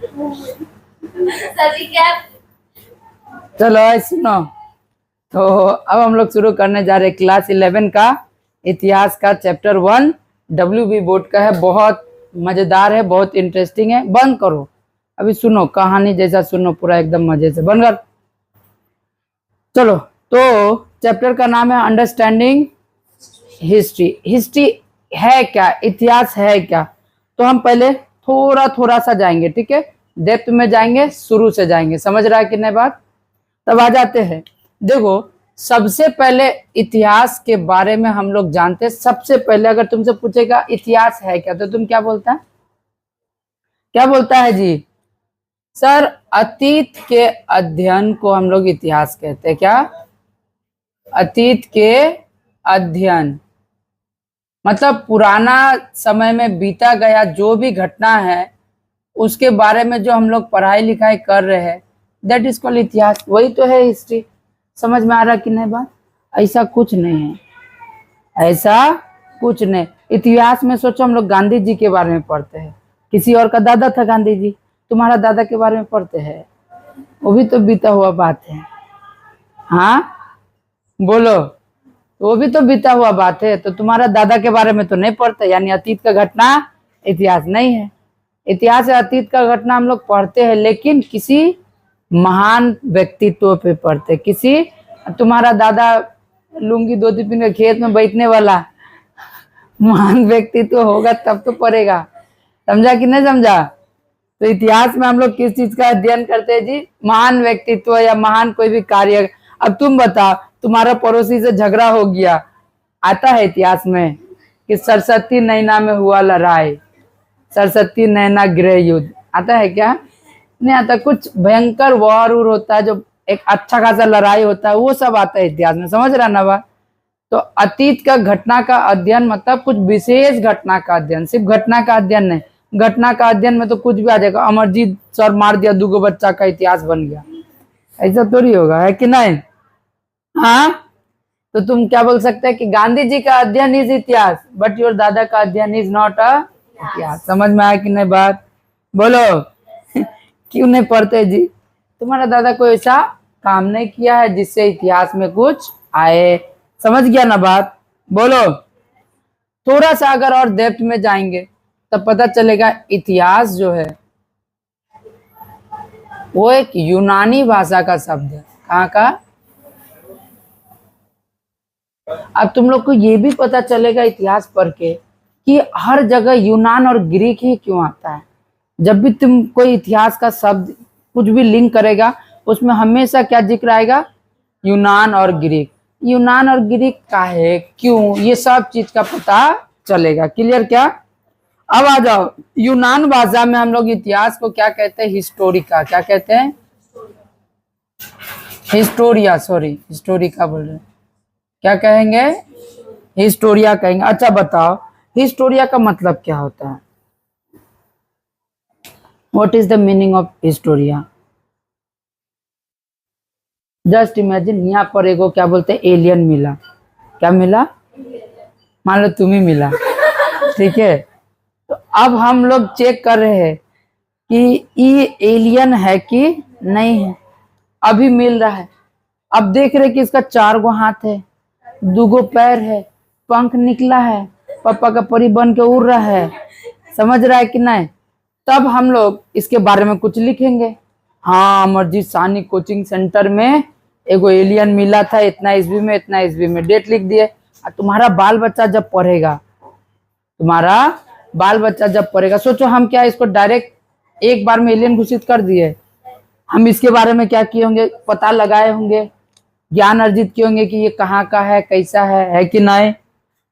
सभी क्या? चलो सुनो, तो अब हम लोग शुरू करने जा रहे हैं क्लास 11 का इतिहास का चैप्टर 1। WB बोर्ड का है, बहुत मजेदार है, बहुत इंटरेस्टिंग है। बंद करो, अभी सुनो, कहानी जैसा सुनो, पूरा एकदम मजे से। बंद कर। चलो, तो चैप्टर का नाम है अंडरस्टैंडिंग हिस्ट्री। हिस्ट्री है क्या, इतिहास है क्या? तो हम पहले थोड़ा थोड़ा सा जाएंगे, ठीक है? डेप्थ में जाएंगे, शुरू से जाएंगे। समझ रहा है कि नहीं बात? तब आ जाते हैं। देखो, सबसे पहले इतिहास के बारे में हम लोग जानते हैं। सबसे पहले अगर तुमसे पूछेगा इतिहास है क्या, तो तुम क्या बोलता है? क्या बोलता है जी? सर, अतीत के अध्ययन को हम लोग इतिहास कहते हैं। क्या? अतीत के अध्ययन मतलब पुराना समय में बीता गया जो भी घटना है उसके बारे में जो हम लोग पढ़ाई लिखाई कर रहे हैं, दैट इज कॉल्ड इतिहास। वही तो है हिस्ट्री। समझ में आ रहा कि नहीं बात? ऐसा कुछ नहीं है, ऐसा कुछ नहीं। इतिहास में सोचो, हम लोग गांधी जी के बारे में पढ़ते हैं, किसी और का दादा था गांधी जी, तुम्हारा दादा के बारे में पढ़ते हैं, वो भी तो बीता हुआ बात है। हाँ बोलो, वो भी तो बीता हुआ बात है। तो तुम्हारा दादा के बारे में तो नहीं पढ़ते, यानी अतीत का घटना इतिहास नहीं है। इतिहास या अतीत का घटना हम लोग पढ़ते हैं, लेकिन किसी महान व्यक्तित्व पे पढ़ते। किसी, तुम्हारा दादा लुंगी धोती पहन के खेत में बैठने वाला महान व्यक्तित्व होगा तब तो पढ़ेगा। समझा कि नहीं समझा? तो इतिहास में हम लोग किस चीज का अध्ययन करते हैं जी? महान व्यक्तित्व या महान कोई भी कार्य। अब तुम बताओ, तुम्हारा पड़ोसी से झगड़ा हो गया, आता है इतिहास में कि सरस्वती नैना में हुआ लड़ाई, सरस्वती नैना गृह युद्ध, आता है क्या? नहीं आता। कुछ भयंकर वॉर होता है, जो एक अच्छा खासा लड़ाई होता है, वो सब आता है इतिहास में। समझ रहा ना बात? तो अतीत का घटना का अध्ययन मतलब कुछ विशेष घटना का अध्ययन, सिर्फ घटना का अध्ययन नहीं। घटना का अध्ययन में तो कुछ भी आ जाएगा, अमरजीत सर मार दिया 2 बच्चा का इतिहास बन गया, ऐसा थोड़ी होगा, है कि नहीं? हाँ, तो तुम क्या बोल सकते हैं कि गांधी जी का अध्ययन इज इतिहास, बट योर दादा का अध्ययन इज नॉट अ इतिहास। समझ में आया कि नहीं बात? बोलो क्यों नहीं पढ़ते जी? तुम्हारा दादा कोई ऐसा काम नहीं किया है जिससे इतिहास में कुछ आए। समझ गया ना बात? बोलो। थोड़ा सा अगर और डेप्थ में जाएंगे तब पता चलेगा इतिहास जो है वो एक यूनानी भाषा का शब्द है। कहाँ का? अब तुम लोग को ये भी पता चलेगा इतिहास पढ़ के कि हर जगह यूनान और ग्रीक ही क्यों आता है। जब भी तुम कोई इतिहास का शब्द कुछ भी लिंक करेगा, उसमें हमेशा क्या जिक्र आएगा? यूनान और ग्रीक। यूनान और ग्रीक का है, क्यों, ये सब चीज का पता चलेगा। क्लियर क्या? अब आ जाओ, यूनान भाषा में हम लोग इतिहास को क्या कहते हैं? हिस्टोरिका। क्या कहते हैं? हिस्टोरिया, सॉरी हिस्टोरिका बोल रहे हैं। क्या कहेंगे? हिस्टोरिया कहेंगे। अच्छा बताओ, हिस्टोरिया का मतलब क्या होता है? What is the meaning of Historia? Just imagine, यहाँ पर एगो क्या बोलते हैं, एलियन मिला। क्या मिला? मान लो तुम ही मिला, ठीक है? तो अब हम लोग चेक कर रहे हैं कि ये एलियन है कि नहीं है। अभी मिल रहा है, अब देख रहे कि इसका 4 गो हाथ है, 2 गो पैर है, पंख निकला है, पापा का परी बन के उड़ रहा है। समझ रहा है कि नहीं? तब हम लोग इसके बारे में कुछ लिखेंगे। हाँ, अमरजीत साहनी कोचिंग सेंटर में एगो एलियन मिला था, इतना ईस्वी में, इतना ईस्वी में, डेट लिख दिए। और तुम्हारा बाल बच्चा जब पढ़ेगा, तुम्हारा बाल बच्चा जब पढ़ेगा, सोचो हम क्या इसको डायरेक्ट एक बार में एलियन घोषित कर दिए? हम इसके बारे में क्या किए होंगे? पता लगाए होंगे, ज्ञान अर्जित किए होंगे कि ये कहाँ का है, कैसा है कि नहीं।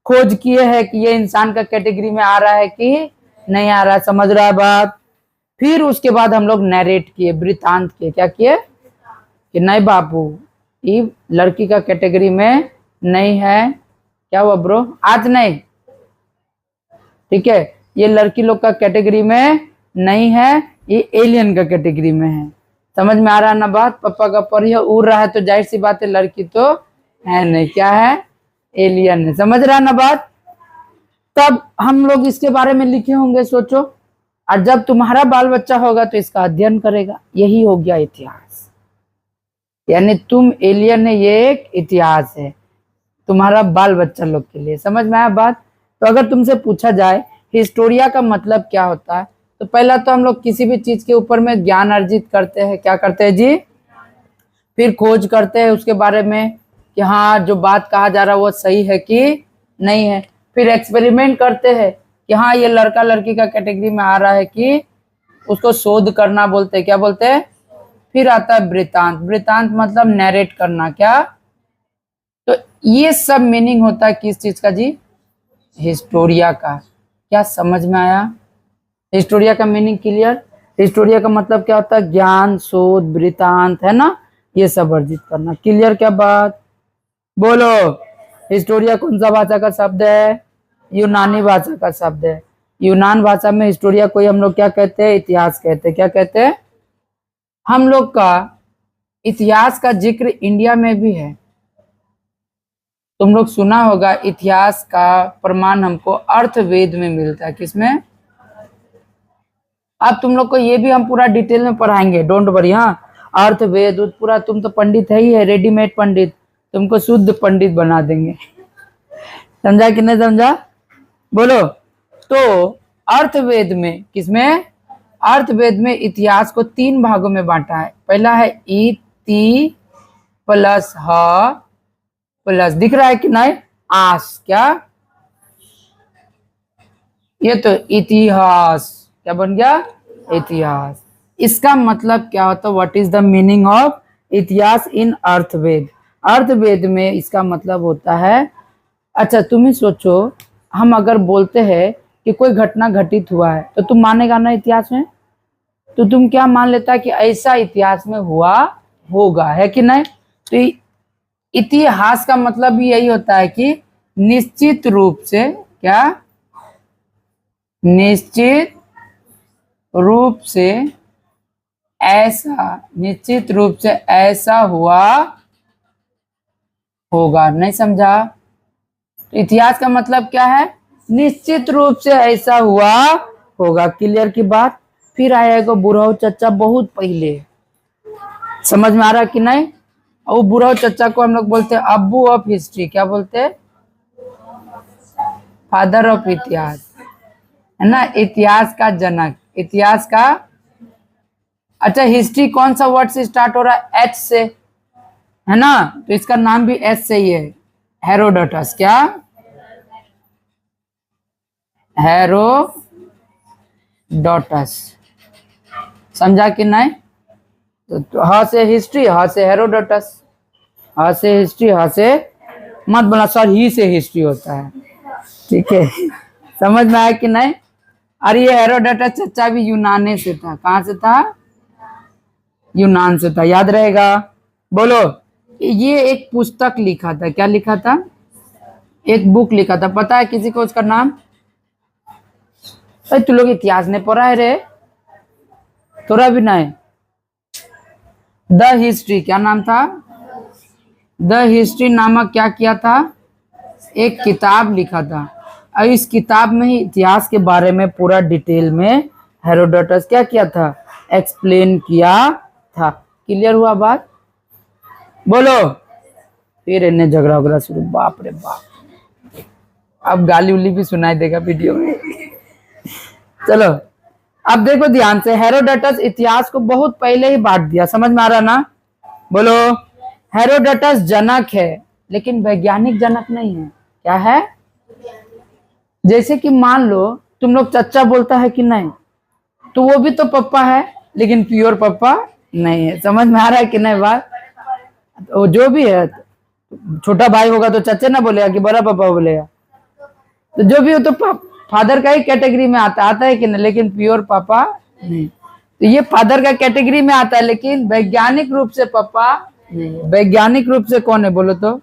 खोज किए हैं कि ये इंसान का कैटेगरी में आ रहा है कि नहीं आ रहा है। समझ रहा है बात? फिर उसके बाद हम लोग नैरेट किए, वृतांत किए। क्या किए? कि नहीं बाबू, ये लड़की का कैटेगरी में नहीं है। क्या हुआ ब्रो? आज नहीं, ठीक है? ये लड़की लोग का कैटेगरी में नहीं है, ये एलियन का कैटेगरी में है। समझ में आ रहा है ना बात? पापा का पर उड़ रहा है तो जाहिर सी बात है लड़की तो है नहीं, क्या है? एलियन है। समझ रहा है ना बात? तब हम लोग इसके बारे में लिखे होंगे, सोचो। और जब तुम्हारा बाल बच्चा होगा तो इसका अध्ययन करेगा। यही हो गया इतिहास, यानी तुम एलियन है, ये एक इतिहास है तुम्हारा बाल बच्चा लोग के लिए। समझ में आया बात? तो अगर तुमसे पूछा जाए हिस्टोरिया का मतलब क्या होता है, तो पहला तो हम लोग किसी भी चीज के ऊपर में ज्ञान अर्जित करते हैं। क्या करते हैं जी? फिर खोज करते हैं उसके बारे में कि हाँ जो बात कहा जा रहा है वो सही है कि नहीं है। फिर एक्सपेरिमेंट करते हैं कि हाँ ये लड़का लड़की का कैटेगरी में आ रहा है कि, उसको शोध करना बोलते हैं। क्या बोलते हैं? फिर आता है वृतांत। वृतांत मतलब नैरेट करना। क्या? तो ये सब मीनिंग होता है किस चीज का जी? हिस्टोरिया का। क्या समझ में आया? हिस्टोरिया का मीनिंग क्लियर? हिस्टोरिया का मतलब क्या होता है? ज्ञान, शोध, वृतांत, है ना, ये सब अर्जित करना। क्लियर क्या बात? बोलो। हिस्टोरिया कौन सा भाषा का शब्द है? यूनानी भाषा का शब्द है। यूनान भाषा में हिस्टोरिया को हम लोग क्या कहते हैं? इतिहास कहते हैं। क्या कहते हैं? हम लोग का इतिहास का जिक्र इंडिया में भी है। तुम लोग सुना होगा इतिहास का प्रमाण हमको अर्थवेद में मिलता है। किसमें? अब तुम लोग को ये भी हम पूरा डिटेल में पढ़ाएंगे, डोंट वरी। हाँ, अर्थवेद पूरा, तुम तो पंडित है ही है, रेडीमेड पंडित, तुमको शुद्ध पंडित बना देंगे। समझा कि नहीं समझा? बोलो। तो अर्थवेद में, किसमें? अर्थवेद में इतिहास को 3 भागों में बांटा है। पहला है इति प्लस ह प्लस, दिख रहा है कि नहीं? आस। क्या? ये तो इतिहास क्या बन गया? इतिहास। इसका मतलब क्या होता है? What is the meaning of इतिहास इन अर्थवेद? अर्थवेद में इसका मतलब होता है, अच्छा तुम ही सोचो, हम अगर बोलते हैं कि कोई घटना घटित हुआ है तो तुम मानेगा ना इतिहास में? तो तुम क्या मान लेता है कि ऐसा इतिहास में हुआ होगा, है कि नहीं? तो इतिहास का मतलब भी यही होता है कि निश्चित रूप से, क्या? निश्चित रूप से ऐसा, निश्चित रूप से ऐसा हुआ होगा। नहीं समझा? तो इतिहास का मतलब क्या है? निश्चित रूप से ऐसा हुआ होगा। क्लियर की बात? फिर आएगा बुढ़ाऊ चचा बहुत पहले। समझ में आ रहा कि नहीं? और बुढ़ाऊ चचा को हम लोग बोलते हैं अब्बू ऑफ हिस्ट्री। क्या बोलते हैं? फादर ऑफ इतिहास, है ना, इतिहास का जनक, इतिहास का। अच्छा, हिस्ट्री कौन सा वर्ड से स्टार्ट हो रहा है? एच से, है ना, तो इसका नाम भी एच से ही है, हेरोडोटस। क्या? हेरोडोटस। समझा कि नहीं? तो ह से हिस्ट्री, ह से हेरोडोटस, ह से हिस्ट्री, ह से मत बोला सर, ही से हिस्ट्री होता है। ठीक है, समझ में आया कि नहीं? अरे ये हेरोडोटस चचा भी यूनान से था। कहां से था? यूनान से था, याद रहेगा। बोलो। ये एक पुस्तक लिखा था। क्या लिखा था? एक बुक लिखा था। पता है किसी को उसका नाम? तू लोग इतिहास ने पढ़ा है रे? थोड़ा भी नहीं। द हिस्ट्री, क्या नाम था? द हिस्ट्री नामक क्या किया था? एक किताब लिखा था। और इस किताब में ही इतिहास के बारे में पूरा डिटेल में हेरोडोटस क्या किया था? एक्सप्लेन किया था। क्लियर हुआ बात? बोलो। फिर इन्हें झगड़ा वगड़ा शुरू। बाप रे बाप, अब गाली उली भी सुनाई देगा वीडियो में। चलो अब देखो ध्यान से, हेरोडोटस इतिहास को बहुत पहले ही बांट दिया। समझ में आ रहा ना? बोलो। हेरोडोटस जनक है लेकिन वैज्ञानिक जनक नहीं है। क्या है? जैसे कि मान लो तुम लोग चचा बोलता है कि नहीं, तो वो भी तो पप्पा है लेकिन प्योर पप्पा नहीं है। समझ में आ रहा है कि नहीं बात? तो जो भी है, छोटा भाई होगा तो चचे ना बोलेगा कि बड़ा पापा बोलेगा। तो जो भी हो तो फादर का ही कैटेगरी में आता है कि नहीं, लेकिन प्योर पापा नहीं। तो ये फादर का कैटेगरी में आता है लेकिन वैज्ञानिक रूप से पापा नहीं। वैज्ञानिक रूप से कौन है बोलो तो?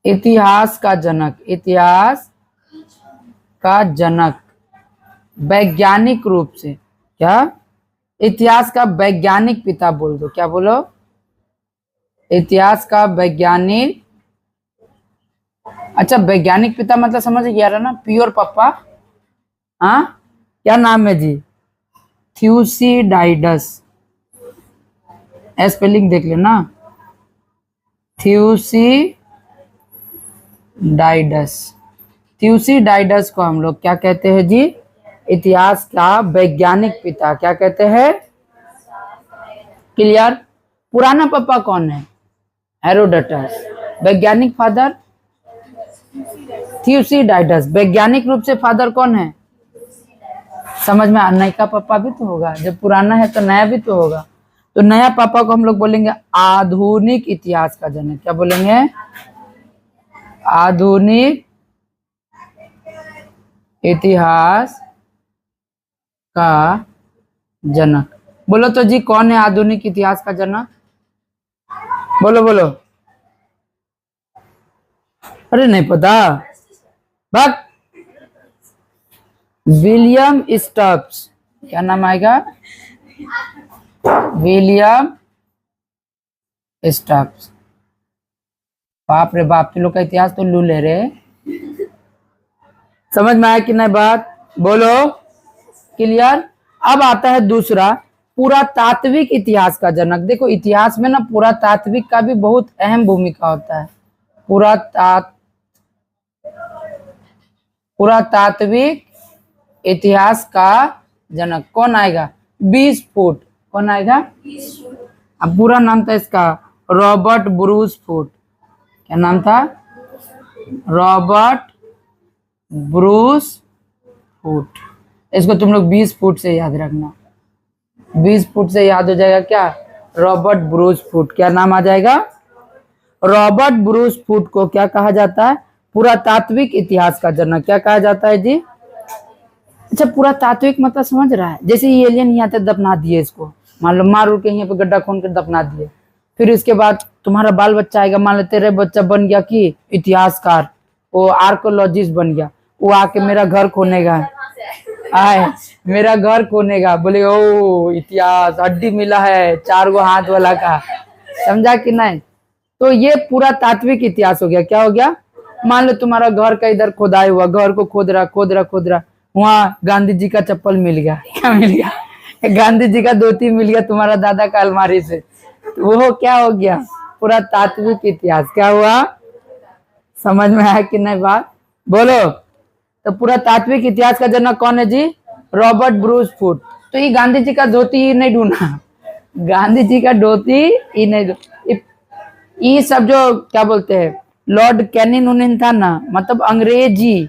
इतिहास का जनक, इतिहास का जनक वैज्ञानिक रूप से। क्या? इतिहास का वैज्ञानिक पिता बोल दो। क्या बोलो? इतिहास का वैज्ञानिक। अच्छा, वैज्ञानिक पिता मतलब समझ गया रहा ना? प्योर पापा। हाँ, क्या नाम है जी? थ्यूसिडाइडस। स्पेलिंग देख लेना, थ्यूसिडाइडस। थ्यूसिडाइडस को हम लोग क्या कहते हैं जी? इतिहास का वैज्ञानिक पिता। क्या कहते हैं? क्लियर? पुराना पापा कौन है? हेरोडोटस। वैज्ञानिक फादर? थ्यूसिडाइडस। वैज्ञानिक रूप से फादर कौन है? समझ में? नया का पापा भी तो होगा, जब पुराना है तो नया भी तो होगा। तो नया पापा को हम लोग बोलेंगे आधुनिक इतिहास का जनक। क्या बोलेंगे? आधुनिक इतिहास का जनक। बोलो तो जी, कौन है आधुनिक इतिहास का जनक? बोलो बोलो। अरे नहीं पता? बक विलियम स्टब्स। क्या नाम आएगा? William Stubbs. बाप रे बाप, के लोग का इतिहास तो लू ले रहे। समझ में आया कि नहीं बात? बोलो। क्लियर? अब आता है दूसरा, पुरातात्विक इतिहास का जनक। देखो इतिहास में ना पुरातात्विक का भी बहुत अहम भूमिका होता है। पुरातात्विक इतिहास का जनक कौन आएगा? 20 फुट। कौन आएगा? अब पूरा नाम था इसका रॉबर्ट ब्रूस फुट। क्या नाम था? Robert Bruce foot. इसको तुम लोग 20 फुट से याद रखना। 20 फुट से याद हो जाएगा क्या? Robert Bruce foot. क्या नाम आ जाएगा? रॉबर्ट ब्रूस फुट को क्या कहा जाता है? पुरातात्विक इतिहास का जनक। क्या कहा जाता है जी? अच्छा, पुरातात्विक मतलब समझ रहा है? जैसे ये एलियन यहाँ तक दफना दिए, इसको मान लो मार उड़ के यहाँ पे गड्ढा खोन कर दफना दिए, फिर इसके बाद तुम्हारा बाल बच्चा आएगा, मान लो तेरे बच्चा बन गया कि इतिहासकार, वो आर्कोलॉजिस्ट बन गया, वो आके मेरा घर खोनेगा, आए मेरा घर खोनेगा, बोले ओ इतिहास हड्डी मिला है 4 गो हाथ वाला का। समझा कि नहीं? तो ये पूरा तात्विक इतिहास हो गया। क्या हो गया? मान लो तुम्हारा घर का इधर खोदाई हुआ, घर को खोद रहा, वहां गांधी जी का चप्पल मिल गया। क्या मिल गया? गांधी जी का धोती मिल गया तुम्हारा दादा का अलमारी से। वो क्या हो गया? पूरा तात्विक इतिहास। क्या हुआ? समझ में आया कि नहीं बात? बोलो। तो पूरा तात्विक इतिहास का जनक कौन है जी? Robert Bruce foot. तो ये गांधी जी का धोती ही नहीं ढूंढा, गांधी जी का धोती ही नहीं, ये सब जो क्या बोलते हैं लॉर्ड कैनिन उनिन था ना, मतलब अंग्रेजी,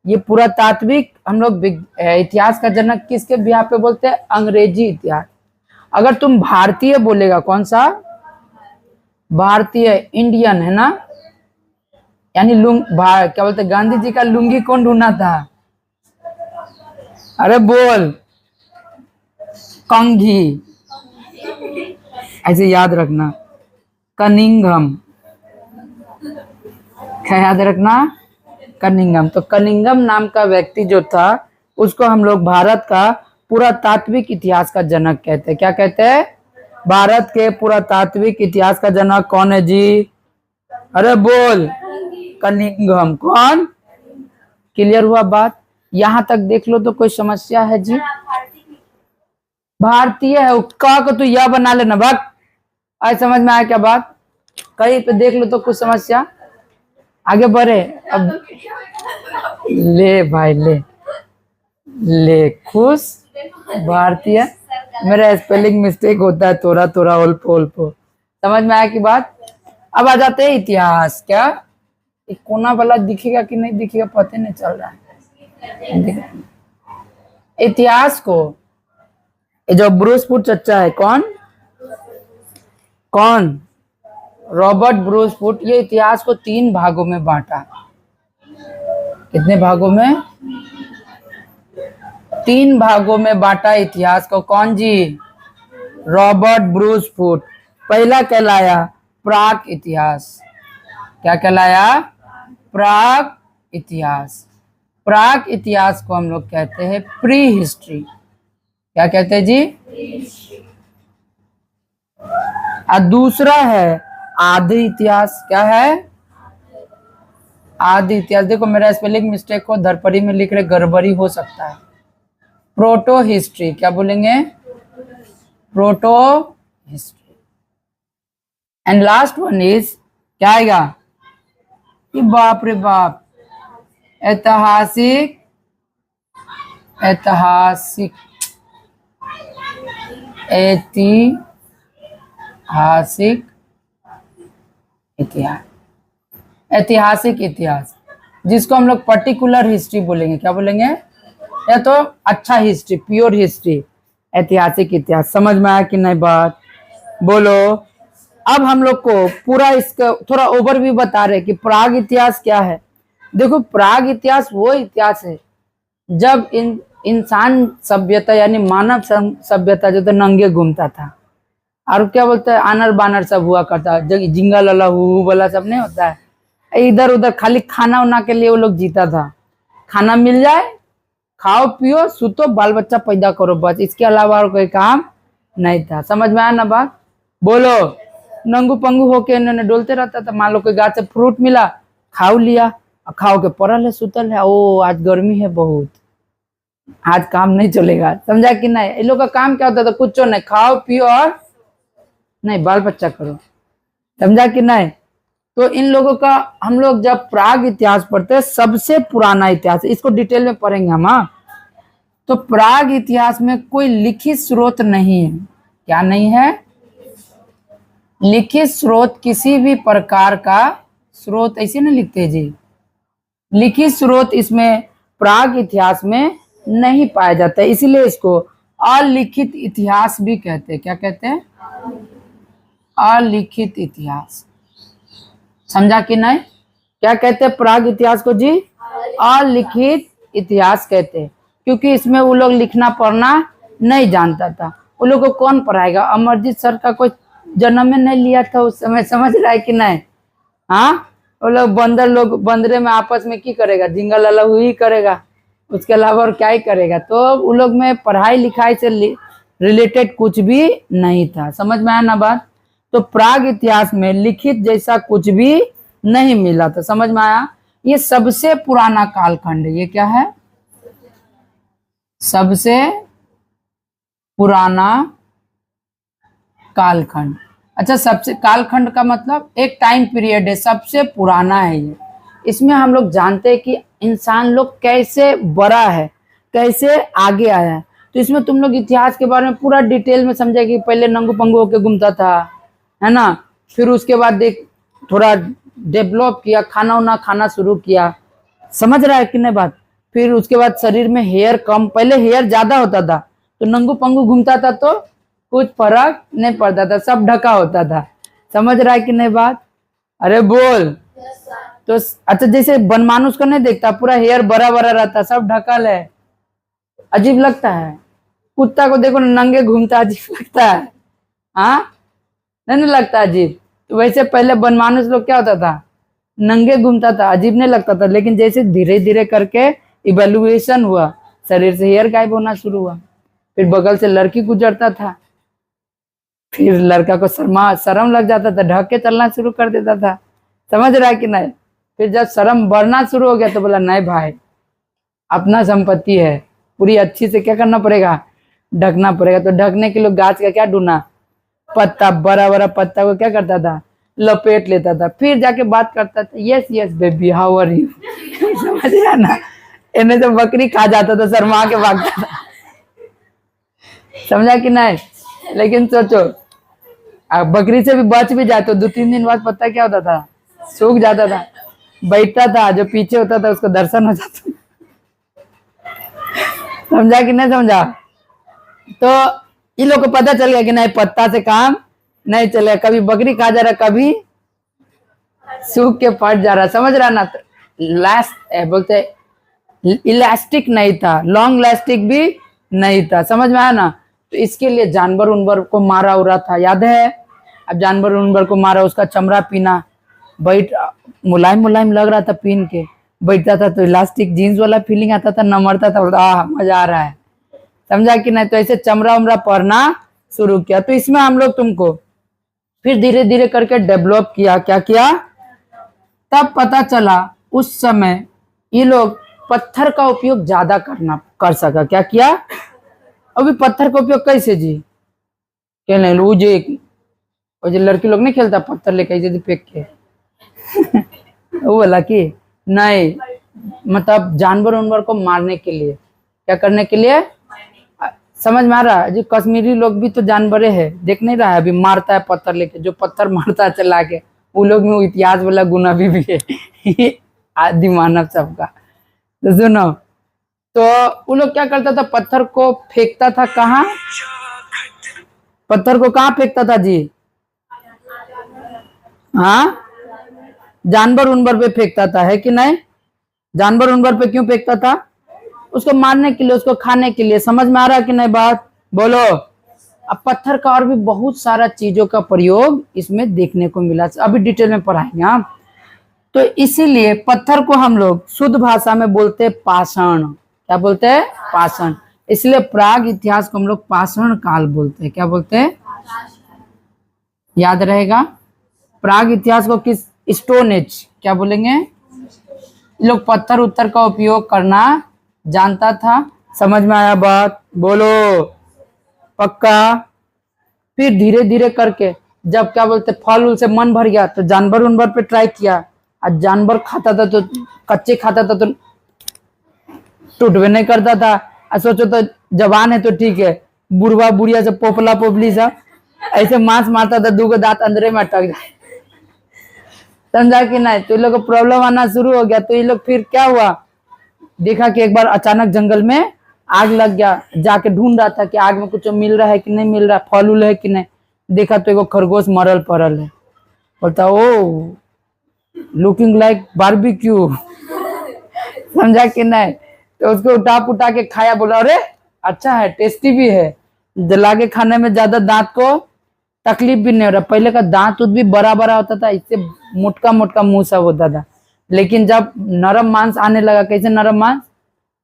ये पूरा तात्विक हम लोग इतिहास का जनक किसके बिहार पे बोलते हैं? अंग्रेजी इतिहास। अगर तुम भारतीय बोलेगा, कौन सा? भारतीय, इंडियन है ना, यानी क्या बोलते? गांधी जी का लुंगी कौन ढूंढा था? अरे बोल। कंघी। ऐसे याद रखना। कनिंघम। क्या याद रखना? कनिंघम। तो कनिंघम नाम का व्यक्ति जो था, उसको हम लोग भारत का पुरातात्विक इतिहास का जनक कहते हैं। क्या कहते हैं? भारत के पुरातात्विक इतिहास का जनक कौन है जी? अरे बोल। कनिंघम। कौन? क्लियर हुआ बात? यहां तक देख लो तो कोई समस्या है जी? भारतीय है, का को तो यह बना लेना बात। आज समझ में आया क्या बात? कहीं पे देख लो तो कुछ समस्या? आगे बढ़े अब। ले भाई ले खुश। भारतीय। मेरा स्पेलिंग मिस्टेक होता है थोड़ा थोड़ा, ओल्पो। समझ में आया की बात? अब आ जाते हैं इतिहास। क्या एक कोना वाला दिखेगा कि नहीं दिखेगा पता नहीं चल रहा है। इतिहास को जो ब्रूस फुट चच्चा है, कौन? Robert Bruce foot. ये इतिहास को 3 भागों में बांटा। कितने भागों में? 3 भागों में बांटा इतिहास को। कौन जी? Robert Bruce foot. पहला कहलाया प्राक इतिहास। क्या कहलाया? प्राक इतिहास। प्राक इतिहास को हम लोग कहते हैं प्री हिस्ट्री। क्या कहते हैं जी? और दूसरा है आदि इतिहास। क्या है? आदि इतिहास। देखो मेरा स्पेलिंग मिस्टेक हो, धरपड़ी में लिख रहे, गड़बड़ी हो सकता है। प्रोटो हिस्ट्री, क्या बोलेंगे? Proto history. And last one is क्या आएगा? ये बाप रे बाप, ऐतिहासिक, ऐतिहासिक, ऐतिहासिक इतिहास, ऐतिहासिक इतिहास, जिसको हम लोग पर्टिकुलर हिस्ट्री बोलेंगे। क्या बोलेंगे? या तो अच्छा हिस्ट्री, प्योर हिस्ट्री, ऐतिहासिक इतिहास। समझ में आया कि नहीं बात? बोलो। अब हम लोग को पूरा इसका थोड़ा ओवरव्यू बता रहे कि प्राग इतिहास क्या है। देखो, प्राग इतिहास वो इतिहास है जब इंसान सभ्यता यानी मानव सभ्यता जो था नंगे घूमता था, और क्या बोलते हैं, आनर बानर सब हुआ करता, जिंगा लला हु वाला सब नहीं होता है, इधर उधर खाली खाना उना के लिए वो लोग जीता था। खाना मिल जाए, खाओ पियो सुतो, बाल बच्चा पैदा करो, बस, इसके अलावा और कोई काम नहीं था। समझ में आया ना बात? बोलो। नंगू पंगू होके इन्होंने डोलते रहता था। मान लो कोई गाछ से फ्रूट मिला, खाओ लिया, खाओ के पड़ल है, सुतल है, ओ आज गर्मी है बहुत, आज काम नहीं चलेगा। समझा कि नहीं? इन लोग का काम क्या होता था? कुछ नहीं, खाओ पियो और नहीं बाल बच्चा करो। समझा कि नहीं? तो इन लोगों का हम लोग जब प्राग इतिहास पढ़ते हैं, सबसे पुराना इतिहास, इसको डिटेल में पढ़ेंगे हम। हाँ, तो प्राग इतिहास में कोई लिखित स्रोत नहीं है। क्या नहीं है? लिखित स्रोत, किसी भी प्रकार का स्रोत ऐसे नहीं लिखते जी, लिखित स्रोत इसमें प्राग इतिहास में नहीं पाया जाता है, इसलिए इसको अलिखित इतिहास भी कहते हैं। क्या कहते हैं? अलिखित इतिहास। समझा कि नहीं? क्या कहते हैं प्राग इतिहास को जी? अलिखित इतिहास कहते हैं, क्योंकि इसमें वो लोग लिखना पढ़ना नहीं जानता था। वो लोग को कौन पढ़ाएगा? अमरजीत सर का कोई जन्म में नहीं लिया था उस समय। समझ रहा है कि नहीं? हाँ, वो लोग बंदर, लोग बंदरे में आपस में की करेगा? जिंगा लाला हुई करेगा, उसके अलावा और क्या ही करेगा? तो वो लोग में पढ़ाई लिखाई से रिलेटेड कुछ भी नहीं था। समझ में आया ना बात? तो प्राग इतिहास में लिखित जैसा कुछ भी नहीं मिला था। समझ में आया? ये सबसे पुराना कालखंड है। ये क्या है? सबसे पुराना कालखंड। अच्छा, सबसे कालखंड का मतलब एक टाइम पीरियड है, सबसे पुराना है ये। इसमें हम लोग जानते हैं कि इंसान लोग कैसे बड़ा है, कैसे आगे आया है। तो इसमें तुम लोग इतिहास के बारे में पूरा डिटेल में समझे कि पहले नंगू पंगू होके घूमता था, है ना, फिर उसके बाद देख थोड़ा डेवलप किया, खाना उना खाना शुरू किया। समझ रहा है कि नहीं बात? फिर उसके बाद शरीर में हेयर कम, पहले हेयर ज्यादा होता था, तो नंगू पंगू घूमता था तो कुछ फर्क नहीं पड़ता था, सब ढका होता था। समझ रहा है कि नहीं बात? अरे बोल। तो अच्छा, जैसे बनमानुस को नहीं देखता, पूरा हेयर बड़ा बड़ा रहता, सब ढकल है, अजीब लगता है। कुत्ता को देखो नंगे घूमता, अजीब लगता है। हाँ, नहीं लगता अजीब? तो वैसे पहले बनमानुस लोग क्या होता था? नंगे घूमता था, अजीब नहीं लगता था। लेकिन जैसे धीरे धीरे करके इवैल्यूएशन हुआ, शरीर से हेयर गायब होना शुरू हुआ, फिर बगल से लड़की गुजरता था, फिर लड़का को शर्म लग जाता था, ढक के चलना शुरू कर देता था। समझ रहा है कि नहीं? फिर जब शर्म बढ़ना शुरू हो गया तो बोला नहीं भाई, अपना संपत्ति है, पूरी अच्छी से क्या करना पड़ेगा? ढकना पड़ेगा। तो ढकने के लिए गाछ का क्या ढूंढना? पत्ता, बड़ा बड़ा पत्ता को क्या करता था? लपेट लेता था, फिर जाके बात करता था, yes yes baby how are you. समझ रहा ना? इन्हें तो बकरी खा जाता था, शर्मा के भागता था। समझा कि नहीं? लेकिन सोचो, बकरी से भी बच भी जाए तो 2-3 दिन बाद पत्ता क्या होता था? सूख जाता था, बैठता था, जो पीछे होता था उसको दर्शन हो जाता। समझा कि नहीं समझा? तो इन लोग को पता चल गया कि नहीं, पत्ता से काम नहीं चलेगा, कभी बकरी खा जा रहा, कभी सूख के फट जा रहा। समझ रहा ना? तो बोलते इलास्टिक नहीं था, लॉन्ग लास्टिक भी नहीं था। समझ में आया ना? तो इसके लिए जानवर उनवर को मारा उरा था, याद है? अब जानवर उनवर को मारा, उसका चमड़ा पीना, बैठ मुलायम मुलायम लग रहा था, पीन के बैठता था तो इलास्टिक जीन्स वाला फीलिंग आता था, न मरता था, मजा आ रहा है। समझा कि नहीं? तो ऐसे चमड़ा उमड़ा पढ़ना शुरू किया। तो इसमें हम लोग तुमको फिर धीरे धीरे करके डेवलप किया। क्या किया? तब पता चला उस समय ये लोग पत्थर का उपयोग ज्यादा कर सका। क्या किया? अभी पत्थर का उपयोग कैसे जी खेलने, वो जो लड़की लोग नहीं खेलता पत्थर लेके ऐसे फेंक के वो बोला कि नहीं, मतलब जानवर उनवर को मारने के लिए, क्या करने के लिए, समझ में आ रहा है जी। कश्मीरी लोग भी तो जानवरे है, देख नहीं रहा है अभी मारता है पत्थर लेके, जो पत्थर मारता है चला के, वो लोग में वो इतिहास वाला गुना भी है आदि मानव सबका। तो सुनो, तो वो लोग क्या करता था, पत्थर को फेंकता था कहाँ, पत्थर को कहाँ फेंकता था जी, हाँ जानवर उनवर पे फेंकता था, है कि नहीं। जानवर उनवर पे क्यों फेंकता था, उसको मारने के लिए, उसको खाने के लिए। समझ में आ रहा है कि नहीं बात, बोलो। अब पत्थर का और भी बहुत सारा चीजों का प्रयोग इसमें देखने को मिला, अभी डिटेल में पढ़ाएंगे हम। तो इसीलिए पत्थर को हम लोग शुद्ध भाषा में बोलते हैं पाषाण। क्या बोलते हैं, पाषाण। इसलिए प्राग इतिहास को हम लोग पाषाण काल बोलते हैं। क्या बोलते हैं, याद रहेगा। प्राग इतिहास को किस, स्टोन एज क्या बोलेंगे। लोग पत्थर उत्तर का उपयोग करना जानता था। समझ में आया बात, बोलो पक्का। फिर धीरे धीरे करके जब क्या बोलते फल उल से मन भर गया तो जानवर उनवर पे ट्राई किया। और जानवर खाता था तो कच्चे खाता था तो टूटवे नहीं करता था। और सोचो तो जवान है तो ठीक है, बुढ़वा बुढ़िया से पोपला पोपली सब ऐसे मांस मारता था, दूगो दांत अंदरे में अटक जाए। समझा कि नहीं। तो ये लोग को प्रॉब्लम आना शुरू हो गया। तो ये लोग फिर क्या हुआ, देखा कि एक बार अचानक जंगल में आग लग गया, जाके ढूंढ रहा था कि आग में कुछ मिल रहा है कि नहीं मिल रहा, फल उल है कि नहीं। देखा तो एगो खरगोश मरल पड़ल है। बोलता ओ लुकिंग लाइक बारबेक्यू समझा कि नहीं। तो उसको उठा पुटा के खाया, बोला अरे अच्छा है, टेस्टी भी है, जला के खाने में ज्यादा दांत को तकलीफ भी नहीं हो रहा। पहले का दांत उत भी बड़ा बड़ा होता था, इससे मोटका मोटका मुंह सब होता था। लेकिन जब नरम मांस आने लगा, कैसे नरम मांस,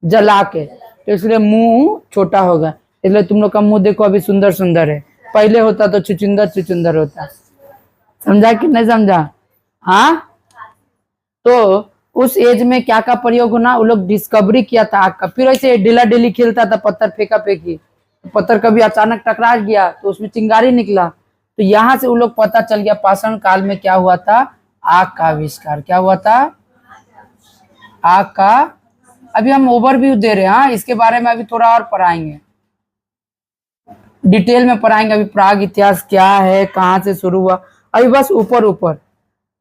जला के, तो इसलिए मुंह छोटा होगा। इसलिए तुम लोग का मुंह देखो अभी सुंदर सुंदर है, पहले होता तो चुचुंदर चुचुंदर होता। समझा कि नहीं समझा, हाँ। तो उस एज में क्या का प्रयोग होना, वो लोग डिस्कवरी किया था आग का। फिर ऐसे डेला डेली खेलता था, पत्थर फेंका फेंकी, पत्थर कभी अचानक टकरा गया तो उसमें चिंगारी निकला। तो यहाँ से वो लोग पता चल गया पाषाण काल में क्या हुआ था, आग का आविष्कार। क्या हुआ था, आग का। अभी हम ओवरव्यू दे रहे हैं, हाँ, इसके बारे में अभी थोड़ा और पढ़ाएंगे, डिटेल में पढ़ाएंगे। अभी प्राग इतिहास क्या है, कहाँ से शुरू हुआ, अभी बस ऊपर ऊपर।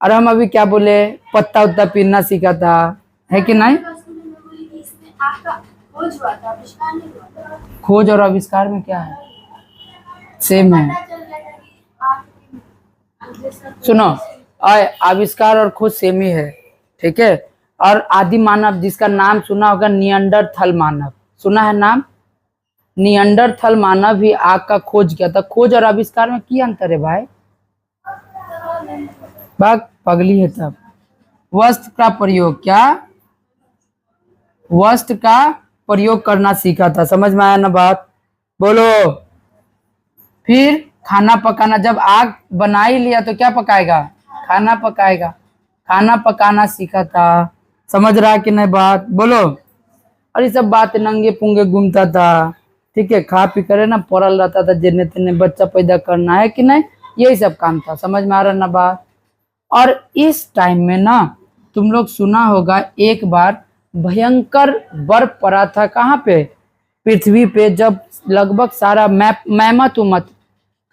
और हम अभी क्या बोले, पत्ता उत्ता पीना सीखा था, है कि नहीं। खोज और आविष्कार में क्या है, सेम है। सुनो, आविष्कार और खोज सेम ही है, ठीक है। और आदि मानव जिसका नाम सुना होगा, नियंडरथल मानव, सुना है नाम। नियंडरथल मानव भी आग का खोज किया था। खोज और आविष्कार में क्या अंतर है भाई, बाग पगली है तब। वस्त्र का प्रयोग, क्या, वस्त्र का प्रयोग करना सीखा था। समझ में आया ना बात, बोलो। फिर खाना पकाना, जब आग बना ही लिया तो क्या पकाएगा, खाना पकाएगा, खाना पकाना सीखा था। समझ रहा कि नहीं बात, बोलो। और ये सब बात नंगे पुंगे घूमता था, ठीक है, खा पी करे ना पड़ल रहता था, जिन्हें तिन्हें बच्चा पैदा करना है कि नहीं, यही सब काम था। समझ में आ रहा ना बात। और इस टाइम में ना तुम लोग सुना होगा एक बार भयंकर बर्फ पड़ा था, कहाँ पे, पृथ्वी पे, जब लगभग सारा मैमथ उमथ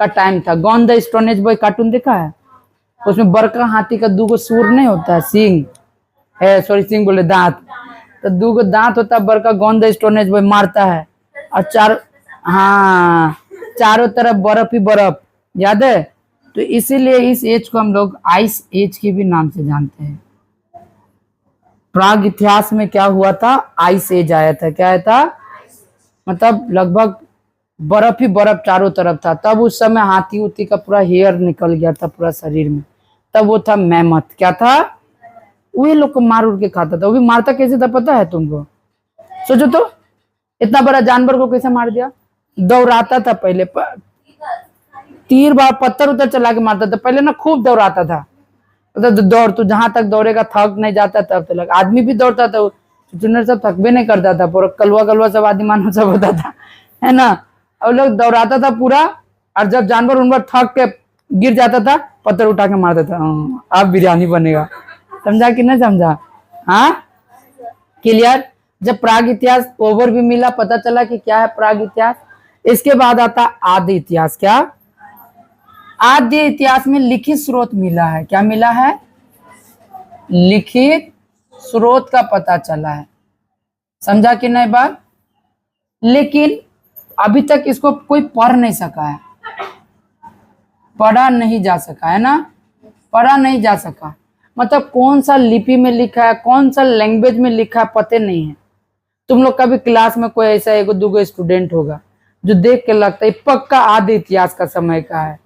का टाइम था। Gone the stone age boy cartoon देखा है, उसमें बड़का हाथी का दूगो सूर नहीं होता है, सींग है, सॉरी सींग बोले दांत, तो दूगो दांत होता है बड़का। Gone the stone age boy मारता है और हाँ चारों तरफ बर्फ ही बर्फ, याद है। तो इसीलिए इस एज को हम लोग आइस एज के भी नाम से जानते हैं। प्राग इतिहास में क्या हुआ था, आइस एज आया था। क्या आया था, मतलब लगभग बर्फ ही बर्फ चारों तरफ था। तब उस समय हाथी उथी का पूरा हेयर निकल गया था पूरा शरीर में, तब वो था मैमथ। क्या था, वही लोग को मार उड़ के खाता था। वो भी मारता कैसे था पता है तुमको, सोचो तो, इतना बड़ा जानवर को कैसे मार दिया। दौड़ाता था पहले, तीर बार पत्थर उतर चला के मारता था पहले ना, खूब दौड़ाता था। तो दौड़, तू जहां तक दौड़ेगा थक नहीं जाता, तब तो लग आदमी भी दौड़ता था, चुनर सब थकबे नहीं करता था, पूरा कलवा कलवा सब आदि मानव सब होता था, है ना। और लोग दौड़ाता था पूरा, और जब जानवर उन पर थक के गिर जाता था पत्थर उठा के मार देता, अब बिरयानी बनेगा। समझा कि नहीं समझा? हाँ, क्लियर। जब प्राग इतिहास ओवर भी मिला, पता चला कि क्या है प्राग इतिहास। इसके बाद आता आदि इतिहास। क्या? आद्य इतिहास में लिखित स्रोत मिला है। क्या मिला है? लिखित स्रोत का पता चला है। समझा कि नहीं बात? लेकिन अभी तक इसको कोई पढ़ नहीं सका है, पढ़ा नहीं जा सका है ना, पढ़ा नहीं जा सका। मतलब कौन सा लिपि में लिखा है, कौन सा लैंग्वेज में लिखा है, पते नहीं है। तुम लोग का भी क्लास में कोई ऐसा एक दो स्टूडेंट होगा जो देख के लगता है पक्का आदि इतिहास का समय का है,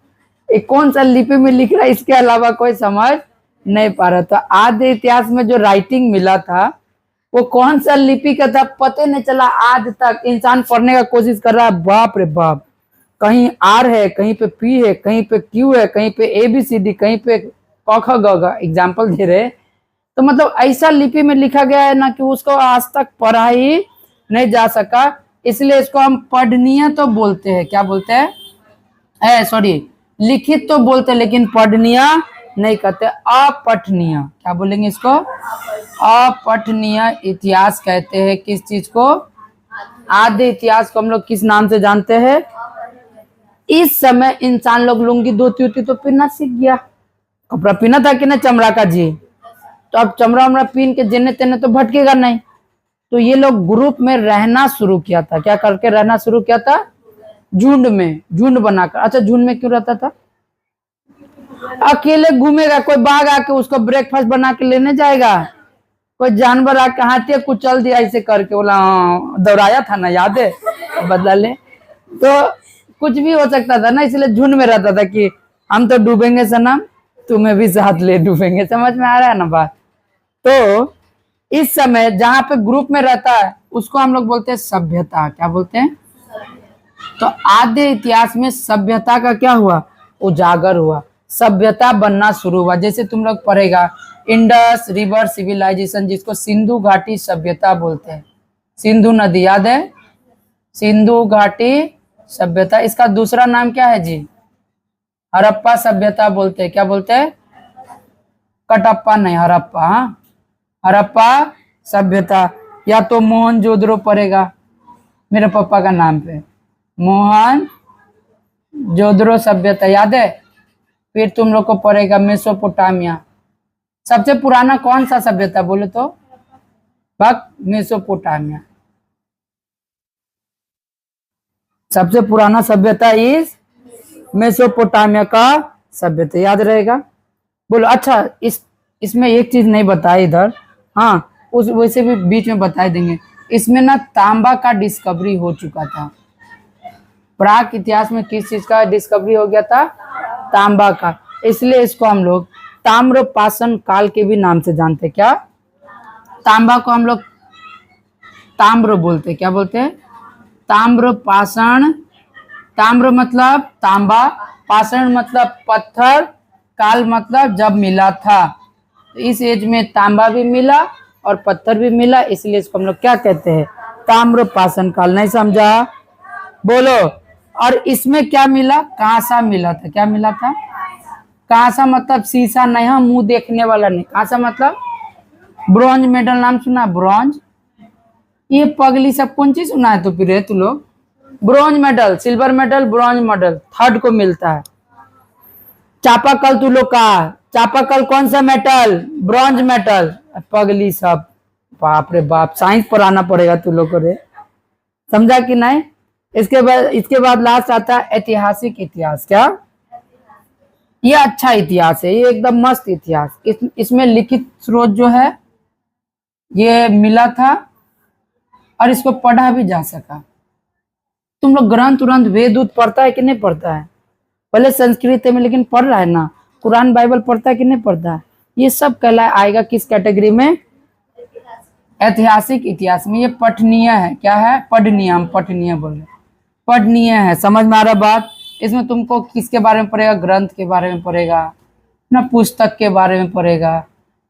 एक कौन सा लिपि में लिख रहा है इसके अलावा कोई समझ नहीं पा रहा था। आदि इतिहास में जो राइटिंग मिला था वो कौन सा लिपि का था पता नहीं चला। आज तक इंसान पढ़ने का कोशिश कर रहा है, बाप रे बाप, कहीं आर है, कहीं पे पी है, कहीं पे क्यू है, कहीं पे ABCD, कहीं पे क ख ग घ, एग्जाम्पल दे रहे। तो मतलब ऐसा लिपि में लिखा गया है ना कि उसको आज तक पढ़ा ही नहीं जा सका। इसलिए इसको हम पढ़नीय तो बोलते हैं। क्या बोलते हैं? सॉरी, लिखित तो बोलते हैं लेकिन पढ़नीय नहीं कहते, अपठनीय। क्या बोलेंगे इसको? अपठनीय इतिहास कहते हैं। किस चीज को? आद्य इतिहास को हम लोग किस नाम से जानते हैं? इस समय इंसान लोग लुंगी धोती होती तो पहनना सीख गया, कपड़ा पहना था कि ना चमड़ा का जी, तो अब चमड़ा वमड़ा पहन के जेने तेने तो भटकेगा नहीं। तो ये लोग ग्रुप में रहना शुरू किया था। क्या करके रहना शुरू किया था? झुंड में, झुंड बनाकर। अच्छा, झुंड में क्यों रहता था? अकेले घूमेगा, कोई बाघ आके उसको ब्रेकफास्ट बना के लेने जाएगा, कोई जानवर आके हाथी कुचल दिया ऐसे करके, बोला दौड़ाया था ना, याद है, बदला ले, तो कुछ भी हो सकता था ना। इसलिए झुंड में रहता था कि हम तो डूबेंगे सनम, तुम्हें भी साथ ले डूबेंगे। समझ में आ रहा है ना बात? तो इस समय जहां पे ग्रुप में रहता है उसको हम लोग बोलते हैं सभ्यता। क्या बोलते हैं? तो आद्य इतिहास में सभ्यता का क्या हुआ? उजागर हुआ, सभ्यता बनना शुरू हुआ। जैसे तुम लोग पढ़ेगा इंडस रिवर सिविलाइजेशन, जिसको सिंधु घाटी सभ्यता बोलते हैं। सिंधु नदी, याद है? सिंधु घाटी सभ्यता। इसका दूसरा नाम क्या है जी? हड़प्पा सभ्यता बोलते हैं। क्या बोलते हैं? कटप्पा नहीं, हड़प्पा। हड़प्पा सभ्यता। या तो मोहनजोदड़ो पड़ेगा मेरे पापा का नाम पे, मोहनजोदड़ो सभ्यता, याद है? फिर तुम लोग को पड़ेगा मेसोपोटामिया। सबसे पुराना कौन सा सभ्यता बोले तो? मेसोपोटामिया। सबसे पुराना सभ्यता इस मेसोपोटामिया का सभ्यता, याद रहेगा। बोलो। अच्छा, इसमें एक चीज नहीं बताई इधर, हाँ उस वैसे भी बीच में बता देंगे। इसमें ना तांबा का डिस्कवरी हो चुका था। प्राक इतिहास में किस चीज का डिस्कवरी हो गया था? तांबा का। इसलिए इसको हम लोग ताम्रपाषाण काल के भी नाम से जानते हैं। क्या? तांबा को हम लोग ताम्र बोलते हैं। क्या बोलते हैं? ताम्रपाषाण। ताम्र मतलब तांबा, पाषाण मतलब पत्थर, काल मतलब जब मिला था। तो इस एज में तांबा भी मिला और पत्थर भी मिला, इसलिए इसको हम लोग क्या कहते हैं? ताम्रपाषाण काल। नहीं समझा? बोलो। और इसमें क्या मिला? कांसा मिला था। क्या मिला था? कांसा मतलब शीशा नहीं, हाँ मुंह देखने वाला नहीं। कांसा मतलब ब्रॉन्ज मेडल, नाम सुना? ब्रॉन्ज। ये पगली सब कौन चीज सुना है तो फिर तू लोग? Bronze medal, silver medal, bronze medal third को मिलता है। चापाकल तू लोग का, चापाकल कौन सा मेटल? Bronze metal. पगली सब, बाप रे बाप, साइंस पढ़ाना पड़ेगा तू लोग को रे। समझा कि नहीं? इसके बाद लास्ट आता है ऐतिहासिक इतिहास। क्या? ये अच्छा इतिहास है, ये एकदम मस्त इतिहास। इसमें लिखित स्रोत जो है ये मिला था और इसको पढ़ा भी जा सका। तुम लोग ग्रंथ वेद उद पढ़ता है कि नहीं पढ़ता है? पहले संस्कृत में, लेकिन पढ़ रहा है ना। कुरान बाइबल पढ़ता है कि नहीं पढ़ता है? ये सब कहलाए आएगा किस कैटेगरी में? ऐतिहासिक इतिहास में। ये पठनीय है। क्या है? पढ़नीय। हम पठनीय बोल रहे, पढ़नीय है। समझ में आ रहा बात? इसमें तुमको किसके बारे में पढ़ेगा? ग्रंथ के बारे में पढ़ेगा ना, पुस्तक के बारे में पढ़ेगा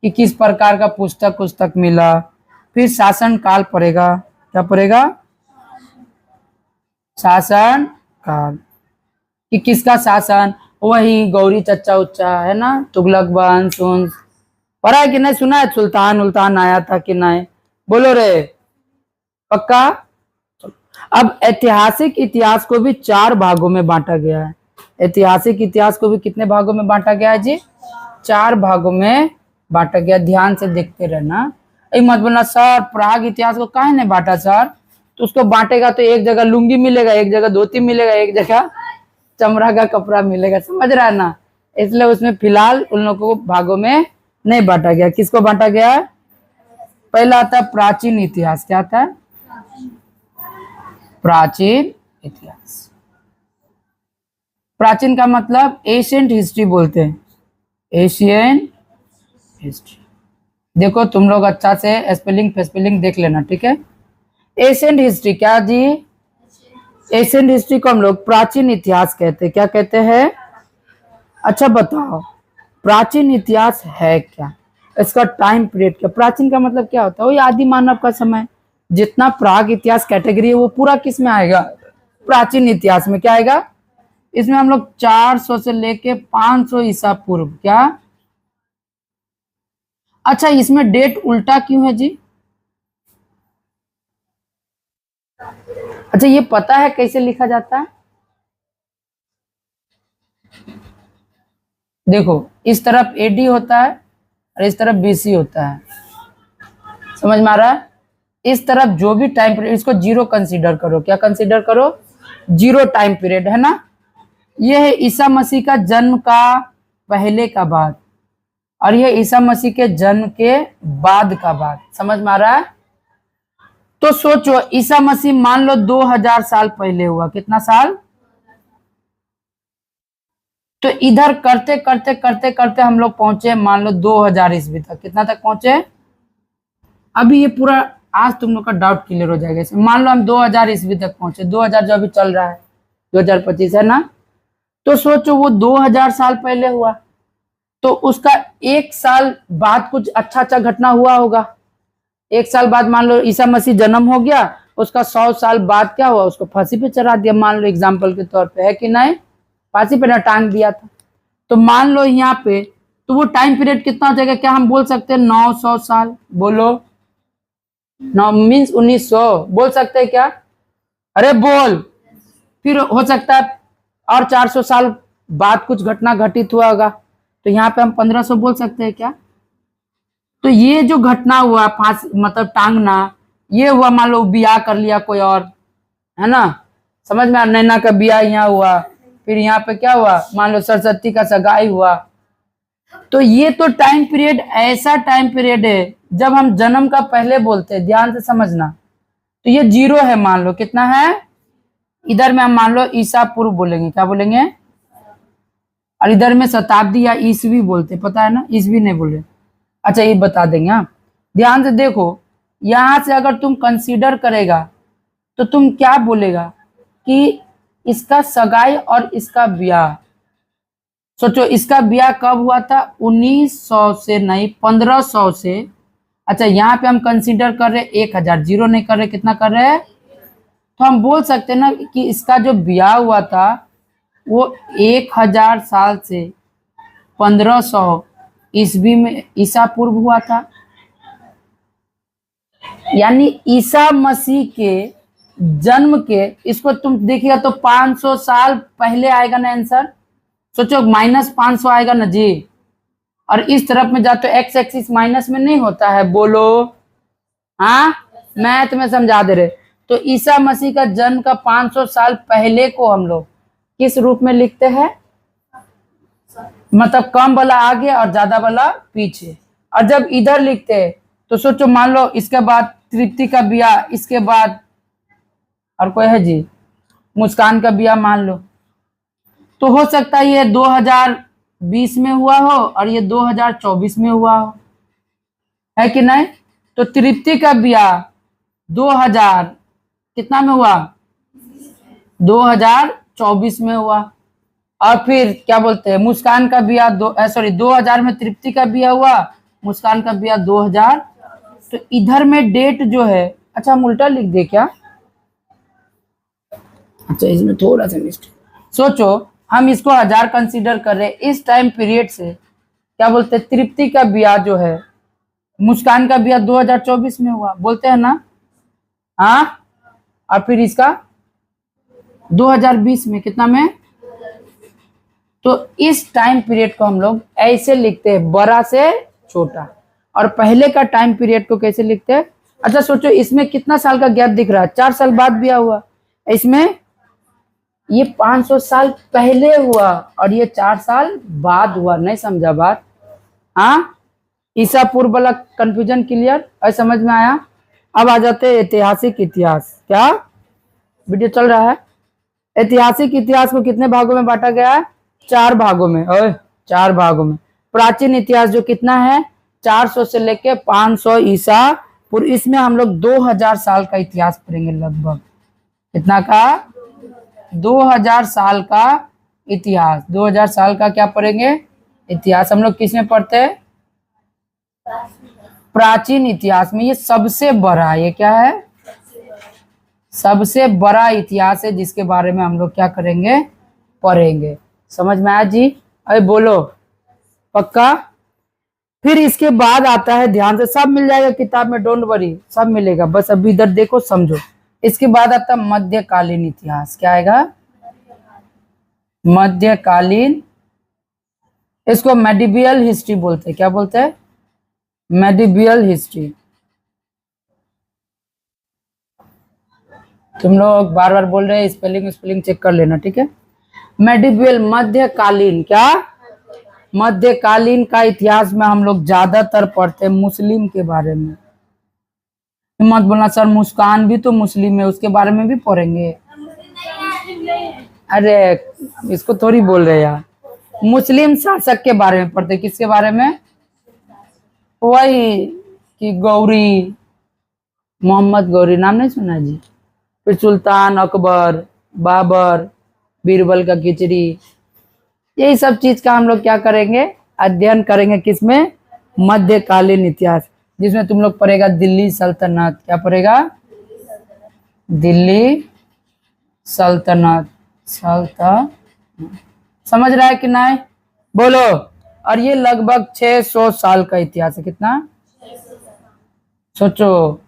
कि किस प्रकार का पुस्तक मिला। फिर शासन काल पढ़ेगा। क्या पढ़ेगा? शासन काल। कि किसका शासन? वही गौरी चच्चा उच्चा है ना, तुगलक वंश वंश। पढ़ा है कि नहीं? सुना है सुल्तान उल्तान आया था कि नहीं? बोलो रे, पक्का? अब ऐतिहासिक इतिहास को भी 4 भागों में बांटा गया है। ऐतिहासिक इतिहास को भी कितने भागों में बांटा गया है जी? 4 भागों में बांटा गया। ध्यान से देखते रहना। मत बोलना सर प्राग इतिहास को काहे ने बांटा सर? तो उसको बांटेगा तो एक जगह लुंगी मिलेगा, एक जगह धोती मिलेगा, एक जगह चमड़ा का कपड़ा मिलेगा, समझ रहा है ना? इसलिए उसमें फिलहाल उन लोगों को भागों में नहीं बांटा गया। किसको बांटा गया है? पहला आता है प्राचीन इतिहास। क्या आता है? प्राचीन इतिहास। प्राचीन का मतलब एशियंट हिस्ट्री बोलते हैं, एशियन हिस्ट्री। देखो तुम लोग अच्छा से स्पेलिंग देख लेना, ठीक है? एशियंट हिस्ट्री क्या जी? एशियंट हिस्ट्री को हम लोग प्राचीन इतिहास कहते हैं। क्या कहते हैं? अच्छा बताओ, प्राचीन इतिहास है क्या? इसका टाइम पीरियड क्या? प्राचीन का मतलब क्या होता है? वही आदि मानव का समय। जितना प्राग इतिहास कैटेगरी है वो पूरा किस में आएगा? प्राचीन इतिहास में। क्या आएगा? इसमें हम लोग 400 से लेके 500 ईसा पूर्व। क्या? अच्छा, इसमें डेट उल्टा क्यों है जी? अच्छा, ये पता है कैसे लिखा जाता है? देखो, इस तरफ एडी होता है और इस तरफ बीसी होता है, समझ में आ रहा है? इस तरफ जो भी टाइम पीरियड, इसको जीरो कंसीडर करो। क्या कंसीडर करो? जीरो टाइम पीरियड, है ना? ये है ईसा मसीह का जन्म का पहले का बाद, और ये ईसा मसीह के जन्म के बाद का बाद। समझ में आ रहा है? तो सोचो, ईसा मसीह मान लो 2000 साल पहले हुआ। कितना साल? तो इधर करते करते करते करते हम लोग पहुंचे मान लो 2000 ईस्वी तक। कितना तक पहुंचे? अभी ये पूरा आज तुम लोग का डाउट क्लियर हो जाएगा। मान लो हम 2000 ईस्वी तक पहुंचे, 2000 जो अभी चल रहा है 2025 है ना? तो सोचो वो 2000 साल पहले हुआ, तो उसका 1 साल बाद कुछ अच्छा अच्छा घटना हुआ होगा। 1 साल बाद मान लो ईसा मसीह जन्म हो गया, उसका 100 साल बाद क्या हुआ? उसको फांसी पे चढ़ा दिया, मान लो एग्जाम्पल के तौर पे, है कि नहीं? फांसी पे ना टांग दिया था। तो मान लो यहाँ पे, तो वो टाइम पीरियड कितना हो जाएगा? क्या हम बोल सकते हैं 900 साल? बोलो, 9 मीन्स 1900 बोल सकते हैं क्या? अरे बोल। फिर हो सकता है और 400 साल बाद कुछ घटना घटित हुआ होगा, तो यहाँ पे हम 1500 बोल सकते हैं क्या? तो ये जो घटना हुआ फांस मतलब टांगना, ये हुआ मान लो ब्याह कर लिया कोई और, है ना? समझ में? नैना का ब्याह यहाँ हुआ, फिर यहाँ पे क्या हुआ? मान लो सरस्वती का सगाई हुआ। तो ये तो टाइम पीरियड ऐसा टाइम पीरियड है जब हम जन्म का पहले बोलते हैं, ध्यान से समझना। तो ये जीरो है, मान लो कितना है? इधर में हम मान लो ईसा पूर्व बोलेंगे। क्या बोलेंगे? और इधर में शताब्दी या ईसवी बोलते, पता है ना? ईसवी नहीं बोले। अच्छा, ये बता देंगे। हाँ, ध्यान से देखो, यहां से अगर तुम कंसीडर करेगा तो तुम क्या बोलेगा कि इसका सगाई और इसका ब्याह। सोचो, इसका ब्याह कब हुआ था? 1900 से नहीं, 1500 से। अच्छा, यहाँ पे हम कंसीडर कर रहे 1000, जीरो नहीं कर रहे, कितना कर रहे हैं? तो हम बोल सकते हैं ना कि इसका जो ब्याह हुआ था वो 1000 साल से 1500 ईस्वी में ईसा पूर्व हुआ था। यानी ईसा मसीह के जन्म के, इसको तुम देखिएगा तो 500 साल पहले आएगा ना आंसर। सोचो, -500 आएगा ना जी, और इस तरफ में जा तो एक्स एक्सिस माइनस में नहीं होता है। बोलो, हाँ? मैथ में समझा दे रहे। तो ईसा मसीह का जन्म का 500 साल पहले को हम लोग किस रूप में लिखते हैं? मतलब कम वाला आगे और ज्यादा वाला पीछे। और जब इधर लिखते हैं तो सोचो, मान लो इसके बाद तृप्ति का ब्याह, इसके बाद और कोई है जी, मुस्कान का ब्याह मान लो, तो हो सकता है ये 2020 में हुआ हो और ये 2024 में हुआ हो, है कि नहीं? तो तृप्ति का ब्याह 2000 कितना में हुआ? 2024 में हुआ। और फिर क्या बोलते हैं, मुस्कान का ब्याह 2000 में तृप्ति का ब्याह हुआ, मुस्कान का ब्याह 2000। तो इधर में डेट जो है, अच्छा हम उल्टा लिख दे क्या? अच्छा इसमें थोड़ा सा मिस्टेक। सोचो हम इसको 1000 कंसीडर कर रहे हैं, इस टाइम पीरियड से क्या बोलते हैं, तृप्ति का ब्याह जो है, मुस्कान का ब्याह 2024 में हुआ बोलते हैं ना, हाँ, और फिर इसका 2020 में, कितना में, तो इस टाइम पीरियड को हम लोग ऐसे लिखते हैं, बड़ा से छोटा। और पहले का टाइम पीरियड को कैसे लिखते हैं? अच्छा सोचो इसमें कितना साल का गैप दिख रहा है, 4 साल बाद ब्याह हुआ, इसमें ये 500 साल पहले हुआ और ये 4 साल बाद हुआ। नहीं समझा बात? हाँ, ईसा पूर्व वाला कंफ्यूजन क्लियर और समझ में आया? अब आ जाते हैं ऐतिहासिक इतिहास। क्या वीडियो चल रहा है? ऐतिहासिक इतिहास को कितने भागों में बांटा गया है? 4 भागों में। ओए 4 भागों में। प्राचीन इतिहास जो कितना है, 400 से लेके 500 ईसा पूर्व, इसमें हम लोग 2000 साल का इतिहास पढ़ेंगे लगभग। कितना का? 2000 साल का इतिहास। 2000 साल का क्या पढ़ेंगे? इतिहास। हम लोग किस में पढ़ते हैं? प्राचीन इतिहास में। ये सबसे बड़ा, ये क्या है? सबसे बड़ा इतिहास है जिसके बारे में हम लोग क्या करेंगे? पढ़ेंगे। समझ में आया जी? अरे बोलो पक्का? फिर इसके बाद आता है, ध्यान से सब मिल जाएगा किताब में, डोंट वरी, सब मिलेगा, बस अभी इधर देखो समझो। इसके बाद आता है मध्यकालीन इतिहास। क्या आएगा? मध्यकालीन, इसको मेडिवियल हिस्ट्री बोलते हैं। क्या बोलते हैं? Medieval history. तुम लोग बार बार बोल रहे हैं, स्पेलिंग चेक कर लेना, ठीक है? मेडिवियल, मध्यकालीन। क्या? मध्यकालीन का इतिहास में हम लोग ज्यादातर पढ़ते हैं मुस्लिम के बारे में। मत बोलना सर मुस्कान भी तो मुस्लिम है, उसके बारे में भी पढ़ेंगे। अरे इसको थोड़ी बोल रहे यार, मुस्लिम शासक के बारे में पढ़ते। किसके बारे में? वही कि गौरी, मोहम्मद गौरी, नाम नहीं सुना जी? फिर सुल्तान अकबर, बाबर, बीरबल का खिचड़ी, यही सब चीज का हम लोग क्या करेंगे? अध्ययन करेंगे। किसमें? मध्यकालीन इतिहास, जिसमें तुम लोग पढ़ेगा दिल्ली सल्तनत। क्या पढ़ेगा? दिल्ली सल्तनत। समझ रहा है कि नहीं? बोलो। और ये लगभग 600 साल का इतिहास है। कितना? सोचो,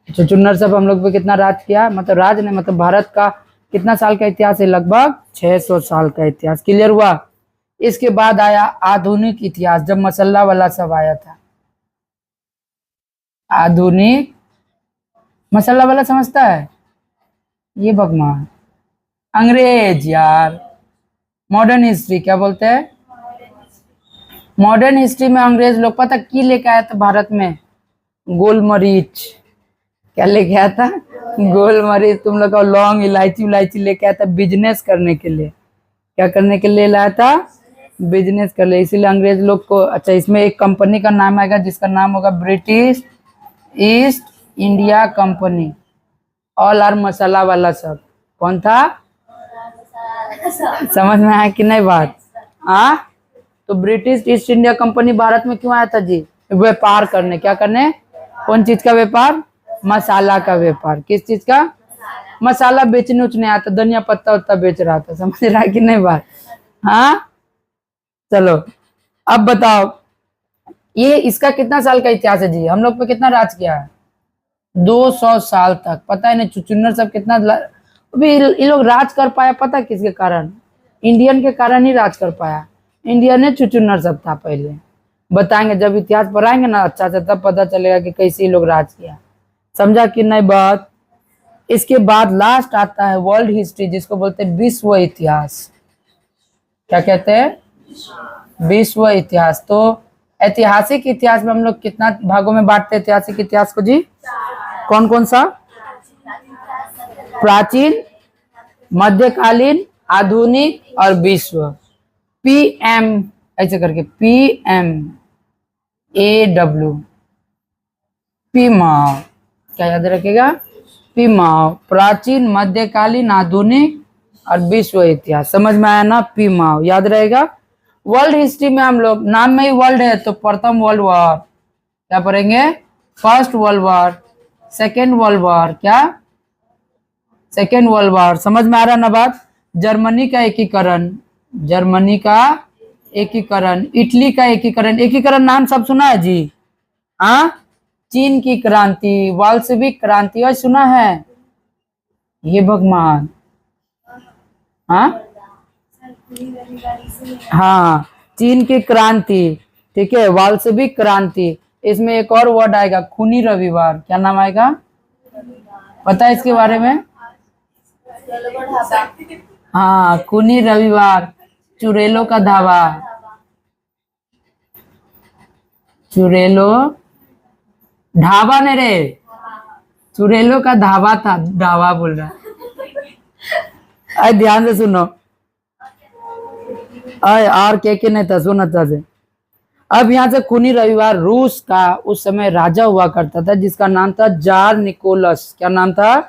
चुन्नर सब हम लोग पे कितना राज किया, मतलब राज नहीं, मतलब भारत का कितना साल का इतिहास है? लगभग 600 साल का इतिहास। क्लियर हुआ? इसके बाद आया आधुनिक इतिहास, जब मसल्ला वाला सब आया था। आधुनिक, मसल्ला वाला समझता है? ये भगवान अंग्रेज यार। मॉडर्न हिस्ट्री क्या बोलते हैं? मॉडर्न हिस्ट्री में अंग्रेज लोग पता की लेके आया था भारत में? गोलमरीच। क्या लेके आया था? गोलमरीच। तुम लोग का लौंग, इलायची लेके आया था बिजनेस करने के लिए। क्या करने के लिए लाया था? बिजनेस कर ले, इसीलिए अंग्रेज लोग को। अच्छा इसमें एक कंपनी का नाम आएगा जिसका नाम होगा British East India Company. All are मसाला वाला सब कौन था? समझ में आया कि नहीं बात? हाँ, तो British East India company Bharat में क्यों आया था जी? व्यापार करने। क्या करने? कौन चीज का व्यापार? मसाला का व्यापार। किस चीज का? मसाला बेचने उचने आता, धनिया पत्ता उत्ता बेच रहा था। समझ रहा है कि नहीं बात? हाँ चलो अब बताओ, ये इसका कितना साल का इतिहास है जी? हम लोग पे कितना राज किया है? 200 साल तक। पता है नहीं चुचुन्नर सब कितना अभी ये लोग राज कर पाया, पता किसके कारण? इंडियन के कारण ही राज कर पाया। इंडियन ने चुचुन्नर सब था पहले। बताएंगे जब इतिहास पढ़ाएंगे ना अच्छा से, तब पता चलेगा कि कैसे लोग राज किया। समझा कि नहीं बात? इसके बाद लास्ट आता है वर्ल्ड हिस्ट्री, जिसको बोलते हैं विश्व इतिहास। क्या कहते हैं? विश्व इतिहास। तो ऐतिहासिक इतिहास में हम लोग कितना भागों में बांटते हैं ऐतिहासिक इतिहास को जी? कौन कौन सा? प्राचीन, मध्यकालीन, आधुनिक और विश्व। PM ऐसे करके, PMAW, पीमाव। क्या याद रखेगा? पीमाव। प्राचीन, मध्यकालीन, आधुनिक और विश्व इतिहास। समझ में आया ना? पीमाव याद रहेगा। वर्ल्ड हिस्ट्री में हम लोग, नाम में ही वर्ल्ड है तो प्रथम वर्ल्ड वॉर क्या पढ़ेंगे? First world war, second world war, क्या सेकेंड वर्ल्ड वॉर। समझ में आ रहा ना बात? जर्मनी का एकीकरण, जर्मनी का एकीकरण, इटली का एकीकरण। एकीकरण नाम सब सुना है जी? हाँ, चीन की क्रांति, वाल्सविक क्रांति, और सुना है? ये भगवान, हाँ हाँ, चीन की क्रांति, ठीक है, वाल्सविक क्रांति। इसमें एक और वर्ड आएगा, खूनी रविवार। क्या नाम आएगा, पता है इसके बारे में? हाँ, खूनी रविवार, चुड़ैलों का धावा, चुड़ैलो ढाबा नहीं रे, चुड़ैलों का धावा था, ढाबा बोल रहा। अरे ध्यान से सुनो, अरे और के नहीं था, सुन अच्छा से। अब यहाँ से खूनी रविवार, रूस का उस समय राजा हुआ करता था जिसका नाम था जार निकोलस। क्या नाम था?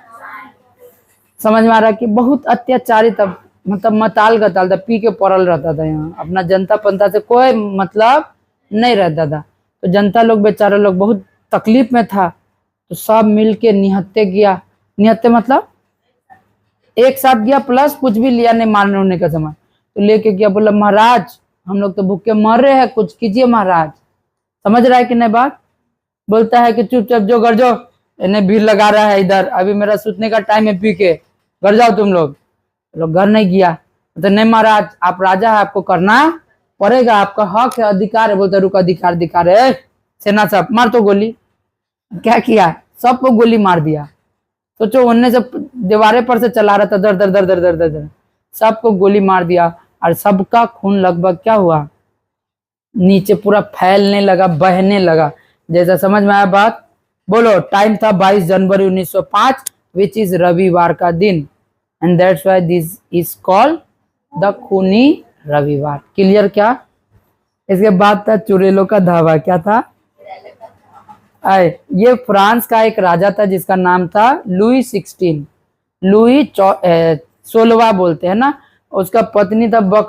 समझ में आ रहा कि बहुत अत्याचारी था, मतलब मताल गताल था, पी के पड़ल रहता था यहाँ, अपना जनता पंता से कोई मतलब नहीं रहता था। तो जनता लोग, बेचारा लोग बहुत तकलीफ में था, तो सब मिल के निहत्ते गया। निहत्ते मतलब एक साथ गया, प्लस कुछ भी लिया नहीं मारने उड़ने का समय, तो लेके गया, बोला महाराज हम लोग तो भूखे मर रहे हैं, कुछ कीजिए महाराज। समझ रहा है कि नहीं बात? बोलता है कि चुपचाप जो घर जाओ, इन्हें भीड़ लगा रहा है इधर, अभी मेरा सूतने का टाइम है, पी के घर जाओ तुम लोग। घर नहीं गया, तो नहीं महाराज आप राजा है, आपको करना पड़ेगा, आपका हक है, अधिकार है। बोलता रुक, अधिकार दिखा रहे सेना सब, मार तो गोली। क्या किया, सबको गोली मार दिया। सोचो उनने से दीवारे पर से चला रहा था, दर दर दर दर दर दर दर, सबको गोली मार दिया, और सबका खून लगभग क्या हुआ, नीचे पूरा फैलने लगा, बहने लगा। जैसा समझ में आया बात? बोलो। टाइम था 22 जनवरी 1905, विच इज रविवार का दिन, and that's why this is called the खूनी रविवार। क्लियर क्या? इसके बाद था चुड़ैलों का धावा। क्या था? ये फ्रांस का एक राजा था जिसका नाम था लुई 16, लुई 16 बोलते हैं ना। उसका पत्नी था